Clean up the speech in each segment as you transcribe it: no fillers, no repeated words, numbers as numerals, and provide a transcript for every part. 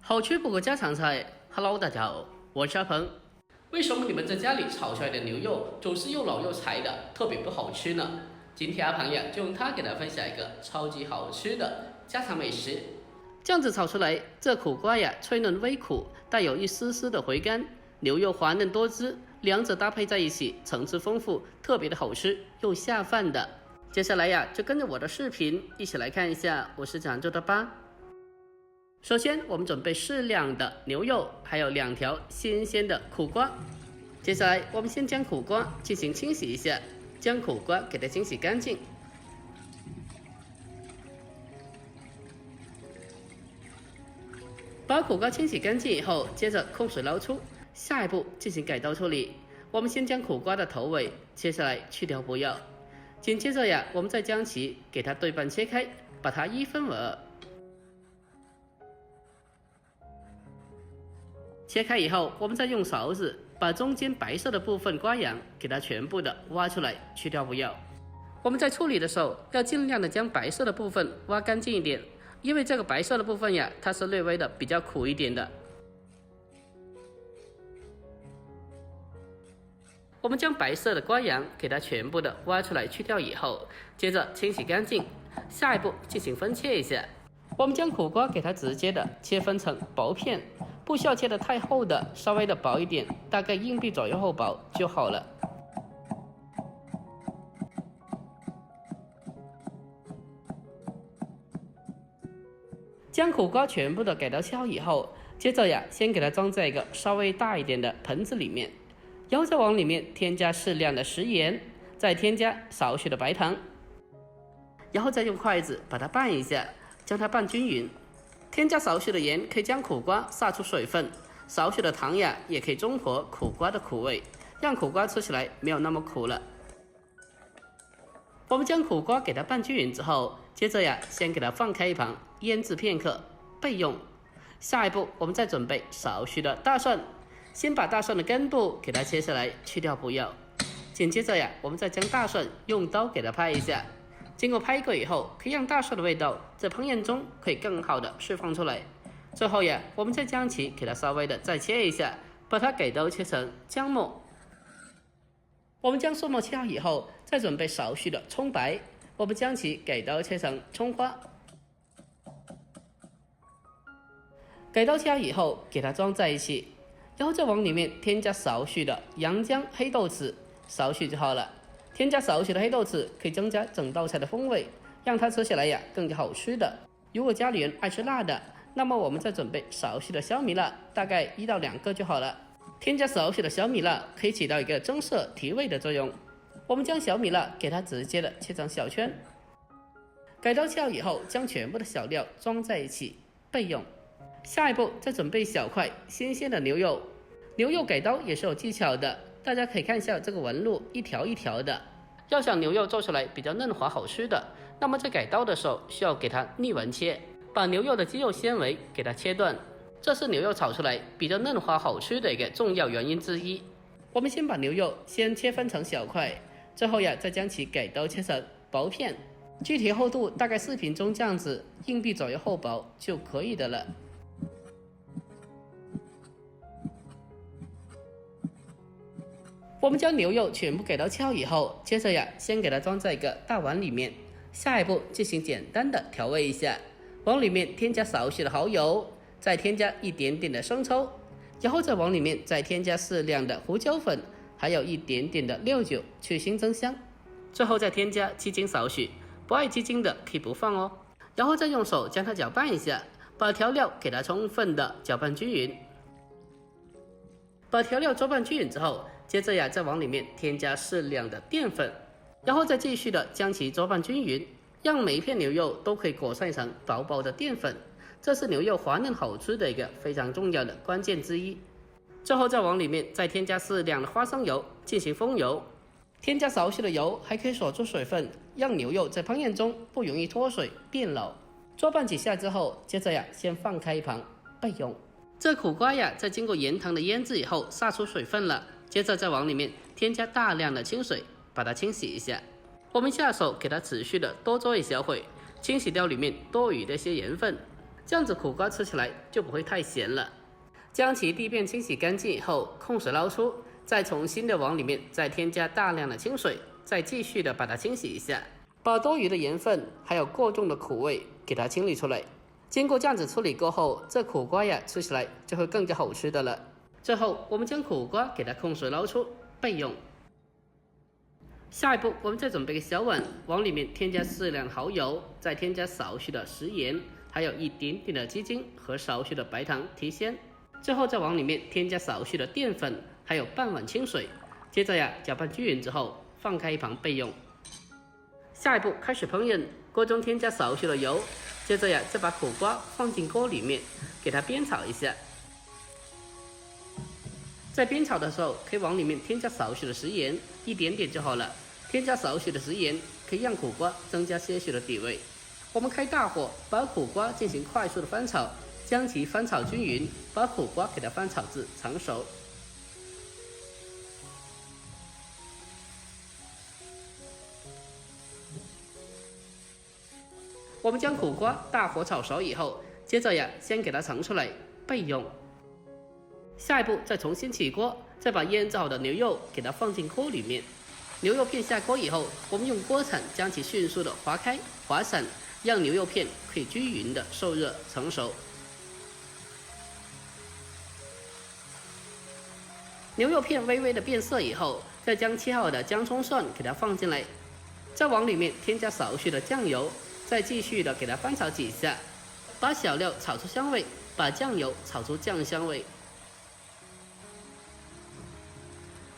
好吃不过家常菜。Hello， 大家好，我是阿鹏。为什么你们在家里炒出来的牛肉总是又老又柴的，特别不好吃呢？今天阿鹏呀，就用它给大家分享一个超级好吃的家常美食。这样子炒出来，这苦瓜呀，脆嫩微苦，带有一丝丝的回甘，牛肉滑嫩多汁，两者搭配在一起，层次丰富，特别的好吃又下饭的。接下来呀，就跟着我的视频一起来看一下我是怎样做的吧。首先，我们准备适量的牛肉，还有2条新鲜的苦瓜。接下来，我们先将苦瓜进行清洗一下，将苦瓜给它清洗干净。把苦瓜清洗干净以后，接着控水捞出。下一步进行改刀处理。我们先将苦瓜的头尾切下来，去掉不要。紧接着呀，我们再将其给它对半切开，把它一分为二。切开以后，我们再用勺子把中间白色的部分瓜瓤给它全部的挖出来，去掉不要。我们在处理的时候要尽量的将白色的部分挖干净一点，因为这个白色的部分呀，它是略微的比较苦一点的。我们将白色的瓜瓤给它全部的挖出来去掉以后，接着清洗干净。下一步进行分切一下。我们将苦瓜给它直接的切分成薄片，不需要切得太厚的，稍微的薄一点，大概硬币左右厚薄就好了。将苦瓜全部的给它切好以后，接着呀，先给它装在一个稍微大一点的盆子里面，然后再往里面添加适量的食盐，再添加少许的白糖，然后再用筷子把它拌一下，将它拌均匀。添加少许的盐可以将苦瓜杀出水分，少许的糖呀也可以中和苦瓜的苦味，让苦瓜吃起来没有那么苦了。我们将苦瓜给它拌均匀之后，接着呀先给它放开一旁腌制片刻备用。下一步我们再准备少许的大蒜，先把大蒜的根部给它切下来，去掉不要。紧接着呀，我们再将大蒜用刀给它拍一下。经过拍过以后，可以让大蒜的味道在烹饪中可以更好的释放出来。最后呀，我们再将其给它稍微的再切一下，把它给刀切成姜末。我们将蒜末切好以后，再准备少许的葱白，我们将其给刀切成葱花。给刀切好以后，给它装在一起，然后再往里面添加少许的洋姜、黑豆豉，少许就好了。添加少许的黑豆豉可以增加整道菜的风味，让它吃起来呀更加好吃的。如果家里人爱吃辣的，那么我们再准备少许的小米辣，大概1到2个就好了。添加少许的小米辣可以起到一个增色提味的作用。我们将小米辣给它直接的切成小圈。改刀切好以后，将全部的小料装在一起备用。下一步再准备小块新鲜的牛肉。牛肉改刀也是有技巧的，大家可以看一下这个纹路，一条一条的。要想牛肉做出来比较嫩滑好吃的，那么在改刀的时候需要给它逆纹切，把牛肉的肌肉纤维给它切断，这是牛肉炒出来比较嫩滑好吃的一个重要原因之一。我们先把牛肉先切分成小块，最后呀再将其改刀切成薄片，具体厚度大概视频中这样子，硬币左右厚薄就可以的了。我们将牛肉全部给刀切好以后，接着呀，先给它装在一个大碗里面。下一步进行简单的调味一下，往里面添加少许的蚝油，再添加一点点的生抽，然后再往里面再添加适量的胡椒粉，还有一点点的料酒，去腥增香。最后再添加鸡精少许，不爱鸡精的可以不放哦。然后再用手将它搅拌一下，把调料给它充分的搅拌均匀。把调料搅拌均匀之后，接着呀，再往里面添加适量的淀粉，然后再继续的将其搅拌均匀，让每一片牛肉都可以裹上一层薄薄的淀粉，这是牛肉滑嫩好吃的一个非常重要的关键之一。最后再往里面再添加适量的花生油进行封油，添加少许的油还可以锁住水分，让牛肉在烹饪中不容易脱水变老。搅拌几下之后，接着呀先放开一旁备用。这苦瓜呀在经过盐糖的腌制以后杀出水分了，接着再往里面添加大量的清水，把它清洗一下。我们下手给它持续的多做一小会，清洗掉里面多余的一些盐分。这样子苦瓜吃起来就不会太咸了。将其地面清洗干净以后，控水捞出，再重新的往里面再添加大量的清水，再继续的把它清洗一下，把多余的盐分还有过重的苦味给它清理出来。经过这样子处理过后，这苦瓜呀吃起来就会更加好吃的了。最后我们将苦瓜给它控水捞出备用。下一步我们再准备个小碗，往里面添加适量蚝油，再添加少许的食盐，还有一点点的鸡精和少许的白糖提鲜。最后再往里面添加少许的淀粉，还有半碗清水。接着呀搅拌均匀之后放开一旁备用。下一步开始烹饪，锅中添加少许的油，接着呀再把苦瓜放进锅里面，给它煸炒一下。在煸炒的时候，可以往里面添加少许的食盐，一点点就好了。添加少许的食盐，可以让苦瓜增加些许的底味。我们开大火，把苦瓜进行快速的翻炒，将其翻炒均匀，把苦瓜给它翻炒至成熟。我们将苦瓜大火炒熟以后，接着呀先给它盛出来备用。下一步再重新起锅，再把腌制好的牛肉给它放进锅里面。牛肉片下锅以后，我们用锅铲将其迅速的划开划散，让牛肉片可以均匀的受热成熟。牛肉片微微的变色以后，再将切好的姜葱蒜给它放进来，再往里面添加少许的酱油，再继续的给它翻炒几下，把小料炒出香味，把酱油炒出酱香味。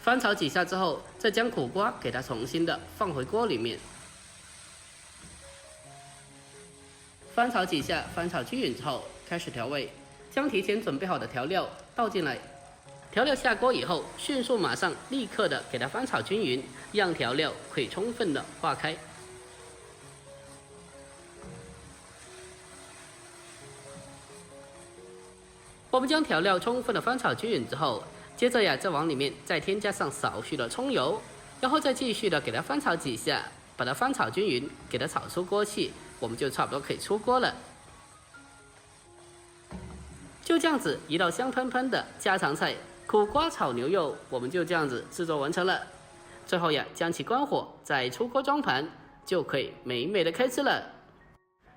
翻炒几下之后，再将苦瓜给它重新的放回锅里面，翻炒几下，翻炒均匀之后，开始调味，将提前准备好的调料倒进来。调料下锅以后，迅速马上立刻的给它翻炒均匀，让调料可以充分的化开。我们将调料充分的翻炒均匀之后，接着呀再往里面再添加上少许的葱油，然后再继续的给它翻炒几下，把它翻炒均匀，给它炒出锅气，我们就差不多可以出锅了。就这样子一道香喷喷的家常菜苦瓜炒牛肉，我们就这样子制作完成了。最后呀将其关火，再出锅装盘，就可以美美的开吃了。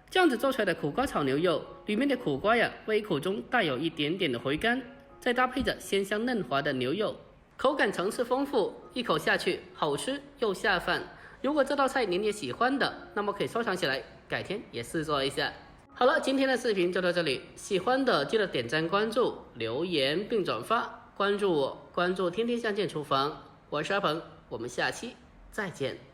这样子做出来的苦瓜炒牛肉，里面的苦瓜呀微苦中带有一点点的回甘，再搭配着鲜香嫩滑的牛肉，口感层次丰富，一口下去好吃又下饭。如果这道菜您也喜欢的，那么可以收藏起来，改天也试做一下。好了，今天的视频就到这里，喜欢的记得点赞、关注、留言并转发，关注我，关注天天相见厨房，我是阿鹏，我们下期再见。